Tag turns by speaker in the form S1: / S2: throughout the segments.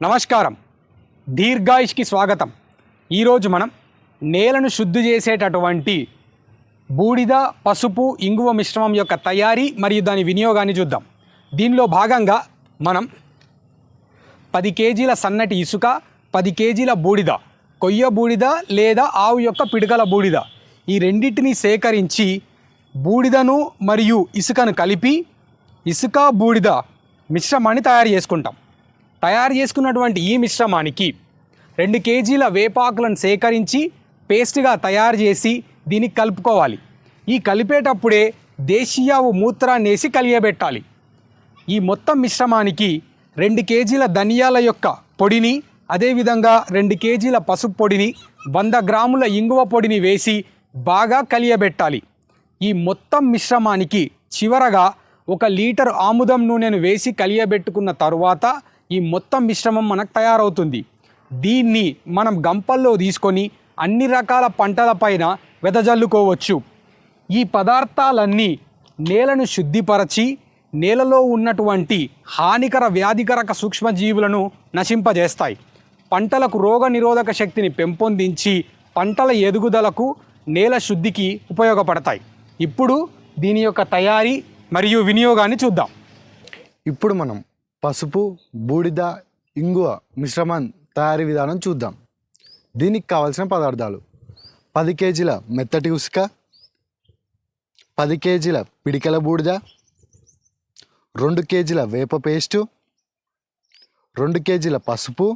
S1: నమస్కారం, దీర్ఘాయుష్కి స్వాగతం. ఈరోజు మనం నేలను శుద్ధి చేసేటటువంటి బూడిద, పసుపు, ఇంగువ మిశ్రమం యొక్క తయారీ మరియు దాని వినియోగాన్ని చూద్దాం. దీనిలో భాగంగా మనం 10 కేజీల సన్నటి ఇసుక, 10 కేజీల బూడిద, కొయ్య బూడిద లేదా ఆవు యొక్క పిడకల బూడిద, ఈ రెండింటిని సేకరించి బూడిదను మరియు ఇసుకను కలిపి ఇసుక బూడిద మిశ్రమాన్ని తయారు చేసుకుంటాం. తయారు చేసుకున్నటువంటి ఈ మిశ్రమానికి 2 కేజీల వేపాకులను సేకరించి పేస్ట్గా తయారు చేసి దీనికి కలుపుకోవాలి. ఈ కలిపేటప్పుడే దేశీయావు మూత్రాన్ని వేసి కలియబెట్టాలి. ఈ మొత్తం మిశ్రమానికి 2 కేజీల ధనియాల యొక్క పొడిని, అదేవిధంగా 2 కేజీల పసుపు పొడిని, 100 గ్రాముల ఇంగువ పొడిని వేసి బాగా కలియబెట్టాలి. ఈ మొత్తం మిశ్రమానికి చివరగా 1 లీటర్ ఆముదం నూనెను వేసి కలియబెట్టుకున్న తరువాత ఈ మొత్తం మిశ్రమం మనకు తయారవుతుంది. దీన్ని మనం గంపల్లో తీసుకొని అన్ని రకాల పంటలపైన వెదజల్లుకోవచ్చు. ఈ పదార్థాలన్నీ నేలను శుద్ధిపరచి నేలలో ఉన్నటువంటి హానికర వ్యాధికరక సూక్ష్మజీవులను నశింపజేస్తాయి. పంటలకు రోగ నిరోధక శక్తిని పెంపొందించి పంటల ఎదుగుదలకు, నేల శుద్ధికి ఉపయోగపడతాయి. ఇప్పుడు దీని యొక్క తయారీ మరియు వినియోగాన్ని చూద్దాం.
S2: ఇప్పుడు మనం పసుపు, బూడిద, ఇంగువ మిశ్రమం తయారీ విధానం చూద్దాం. దీనికి కావలసిన పదార్థాలు: 10 కేజీల మెత్తటి ఉసుక, 10 కేజీల పిడికెల బూడిద, 2 కేజీల వేప పేస్టు, 2 కేజీల పసుపు,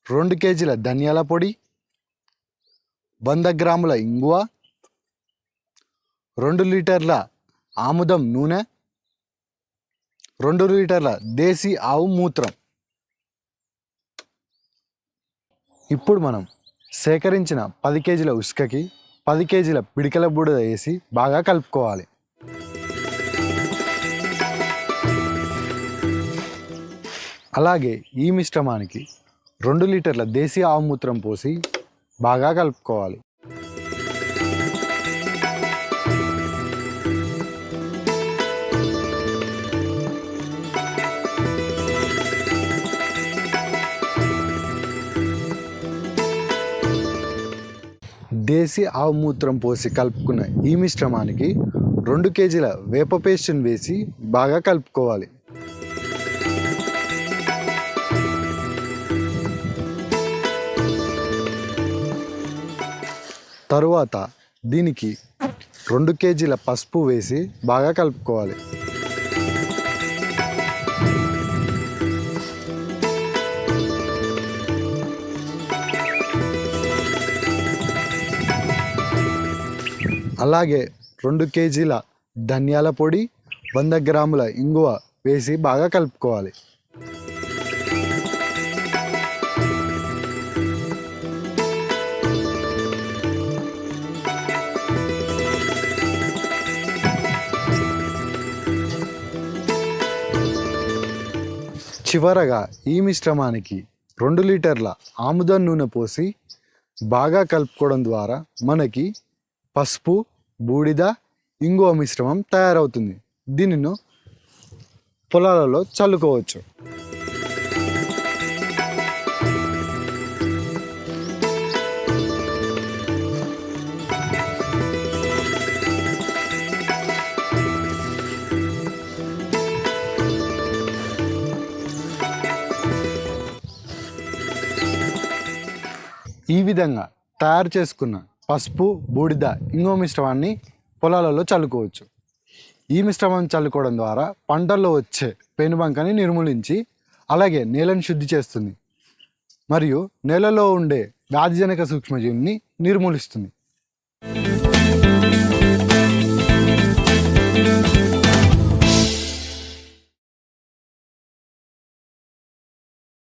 S2: 2 కేజీల ధనియాల పొడి, 100 గ్రాముల ఇంగువ, 2 లీటర్ల ఆముదం నూనె, 2 లీటర్ల దేశీ ఆవు మూత్రం. ఇప్పుడు మనం సేకరించిన 10 కేజీల ఉసుకకి 10 కేజీల పిడికెల బూడిద వేసి బాగా కలుపుకోవాలి. అలాగే ఈ మిశ్రమానికి 2 లీటర్ల దేశీ ఆవు మూత్రం పోసి బాగా కలుపుకోవాలి. దేశీ ఆవు మూత్రం పోసి కలుపుకున్న ఈ మిశ్రమానికి 2 కేజీల వేప పేస్ట్ని వేసి బాగా కలుపుకోవాలి. తరువాత దీనికి 2 కేజీల పసుపు వేసి బాగా కలుపుకోవాలి. అలాగే 2 కేజీల ధనియాల పొడి, 100 గ్రాముల ఇంగువ వేసి బాగా కలుపుకోవాలి. చివరగా ఈ మిశ్రమానికి 2 లీటర్ల ఆముదం నూనె పోసి బాగా కలుపుకోవడం ద్వారా మనకి పసుపు, బూడిద, ఇంగువ మిశ్రమం తయారవుతుంది. దీనిని పొలాలలో చల్లుకోవచ్చు. ఈ విధంగా తయారు చేసుకున్న పసుపు, బూడిద, ఇంగువ మిశ్రమాన్ని పొలాలలో చల్లుకోవచ్చు. ఈ మిశ్రమం చల్లుకోవడం ద్వారా పంటల్లో వచ్చే పెనుబంకని నిర్మూలించి అలాగే నేలను శుద్ధి చేస్తుంది మరియు నేలలో ఉండే వ్యాధిజనక సూక్ష్మజీవిని నిర్మూలిస్తుంది.